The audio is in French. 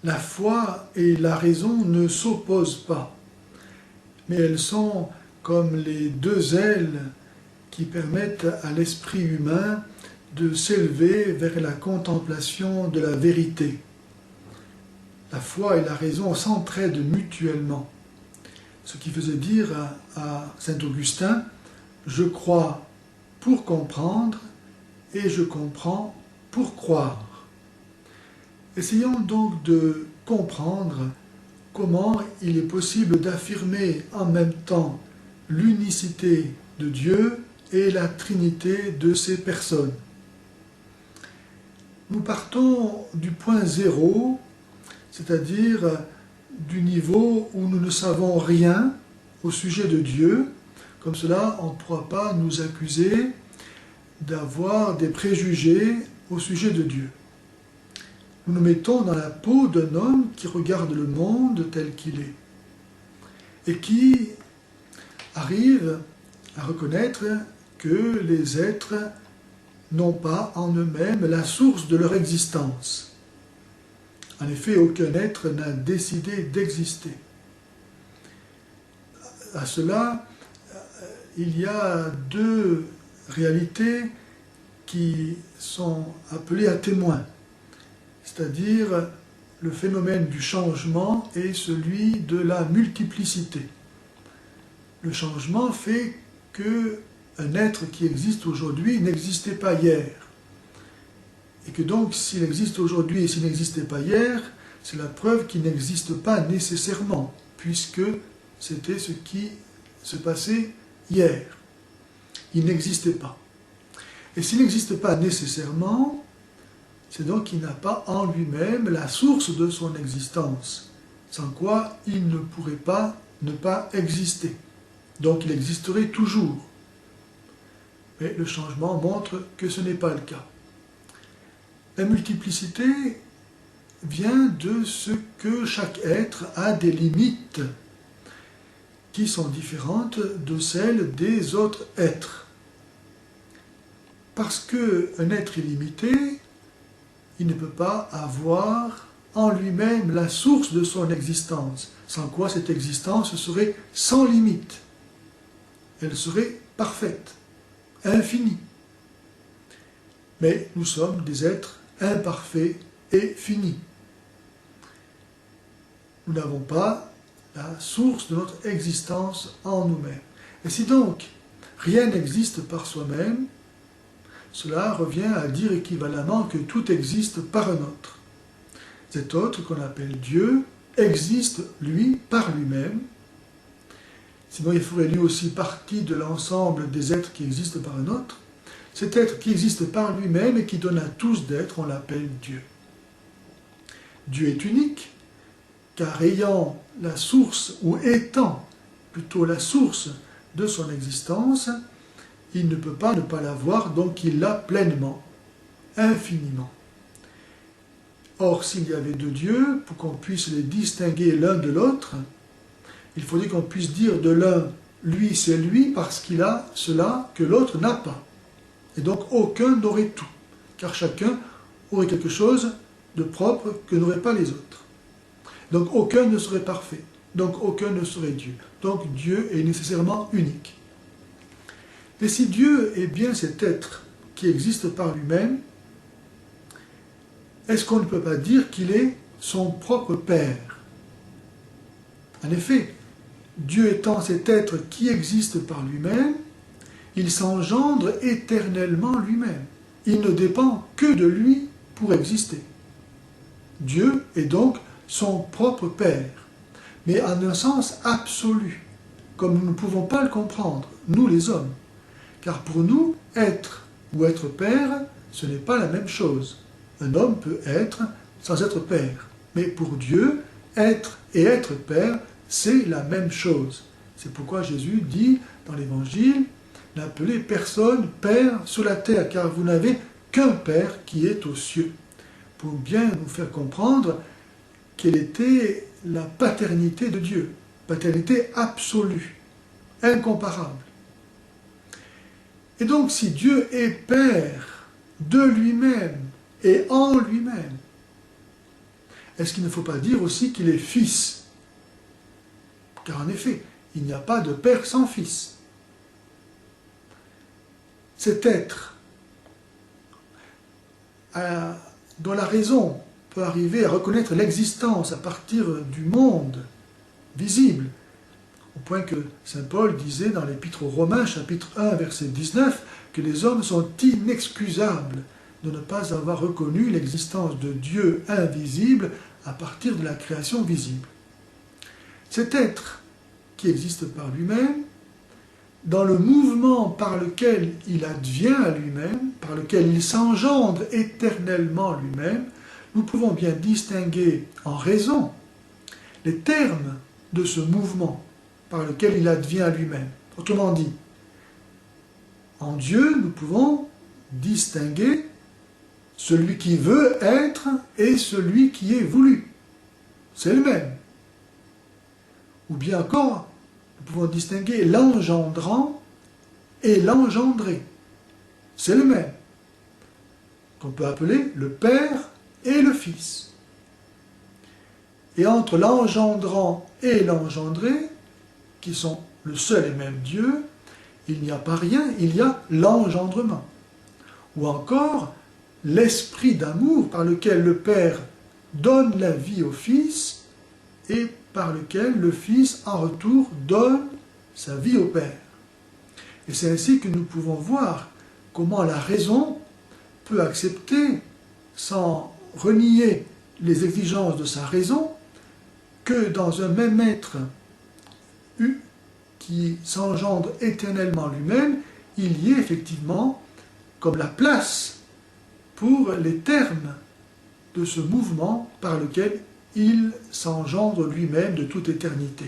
la foi et la raison ne s'opposent pas, mais elles sont comme les deux ailes qui permettent à l'esprit humain de s'élever vers la contemplation de la vérité. La foi et la raison s'entraident mutuellement, ce qui faisait dire à saint Augustin « Je crois pour comprendre et je comprends pour croire ». Essayons donc de comprendre comment il est possible d'affirmer en même temps l'unicité de Dieu et la trinité de ses personnes. Nous partons du point zéro, c'est-à-dire du niveau où nous ne savons rien au sujet de Dieu. Comme cela, on ne pourra pas nous accuser d'avoir des préjugés au sujet de Dieu. Nous nous mettons dans la peau d'un homme qui regarde le monde tel qu'il est et qui arrive à reconnaître que les êtres n'ont pas en eux-mêmes la source de leur existence. En effet, aucun être n'a décidé d'exister. À cela, il y a deux réalités qui sont appelées à témoin, c'est-à-dire le phénomène du changement et celui de la multiplicité. Le changement fait qu'un être qui existe aujourd'hui n'existait pas hier. Et que donc, s'il existe aujourd'hui et s'il n'existait pas hier, c'est la preuve qu'il n'existe pas nécessairement, puisque c'était ce qui se passait hier. Il n'existait pas. Et s'il n'existe pas nécessairement, c'est donc qu'il n'a pas en lui-même la source de son existence, sans quoi il ne pourrait pas ne pas exister. Donc il existerait toujours. Mais le changement montre que ce n'est pas le cas. La multiplicité vient de ce que chaque être a des limites qui sont différentes de celles des autres êtres. Parce qu'un être illimité, il ne peut pas avoir en lui-même la source de son existence, sans quoi cette existence serait sans limite. Elle serait parfaite, infinie. Mais nous sommes des êtres imparfaits et finis. Nous n'avons pas la source de notre existence en nous-mêmes. Et si donc rien n'existe par soi-même, cela revient à dire équivalemment que tout existe par un autre. Cet autre, qu'on appelle Dieu, existe, lui, par lui-même. Sinon, il ferait lui aussi partie de l'ensemble des êtres qui existent par un autre. Cet être qui existe par lui-même et qui donne à tous d'être, on l'appelle Dieu. Dieu est unique, car ayant la source, ou étant plutôt la source de son existence, il ne peut pas ne pas l'avoir, donc il l'a pleinement, infiniment. Or, s'il y avait deux dieux, pour qu'on puisse les distinguer l'un de l'autre, il faudrait qu'on puisse dire de l'un, lui c'est lui, parce qu'il a cela que l'autre n'a pas. Et donc aucun n'aurait tout, car chacun aurait quelque chose de propre que n'auraient pas les autres. Donc aucun ne serait parfait, donc aucun ne serait Dieu. Donc Dieu est nécessairement unique. Mais si Dieu est bien cet être qui existe par lui-même, est-ce qu'on ne peut pas dire qu'il est son propre Père? En effet, Dieu étant cet être qui existe par lui-même, il s'engendre éternellement lui-même. Il ne dépend que de lui pour exister. Dieu est donc son propre Père, mais en un sens absolu, comme nous ne pouvons pas le comprendre, nous les hommes. Car pour nous, être ou être père, ce n'est pas la même chose. Un homme peut être sans être père. Mais pour Dieu, être et être père, c'est la même chose. C'est pourquoi Jésus dit dans l'Évangile, « N'appelez personne père sur la terre, car vous n'avez qu'un Père qui est aux cieux. » Pour bien nous faire comprendre quelle était la paternité de Dieu. Paternité absolue, incomparable. Et donc, si Dieu est Père de lui-même et en lui-même, est-ce qu'il ne faut pas dire aussi qu'il est fils? Car en effet, il n'y a pas de père sans fils. Cet être dont la raison peut arriver à reconnaître l'existence à partir du monde visible, au point que saint Paul disait dans l'Épître aux Romains, chapitre 1, verset 19, que les hommes sont inexcusables de ne pas avoir reconnu l'existence de Dieu invisible à partir de la création visible. Cet être qui existe par lui-même, dans le mouvement par lequel il advient à lui-même, par lequel il s'engendre éternellement lui-même, nous pouvons bien distinguer en raison les termes de ce mouvement par lequel il advient à lui-même. Autrement dit, en Dieu, nous pouvons distinguer celui qui veut être et celui qui est voulu. C'est le même. Ou bien encore, nous pouvons distinguer l'engendrant et l'engendré. C'est le même. Qu'on peut appeler le Père et le Fils. Et entre l'engendrant et l'engendré, qui sont le seul et même Dieu, il n'y a pas rien, il y a l'engendrement. Ou encore, l'esprit d'amour par lequel le Père donne la vie au Fils et par lequel le Fils, en retour, donne sa vie au Père. Et c'est ainsi que nous pouvons voir comment la raison peut accepter, sans renier les exigences de sa raison, que dans un même être qui s'engendre éternellement lui-même, il y ait effectivement comme la place pour les termes de ce mouvement par lequel il s'engendre lui-même de toute éternité.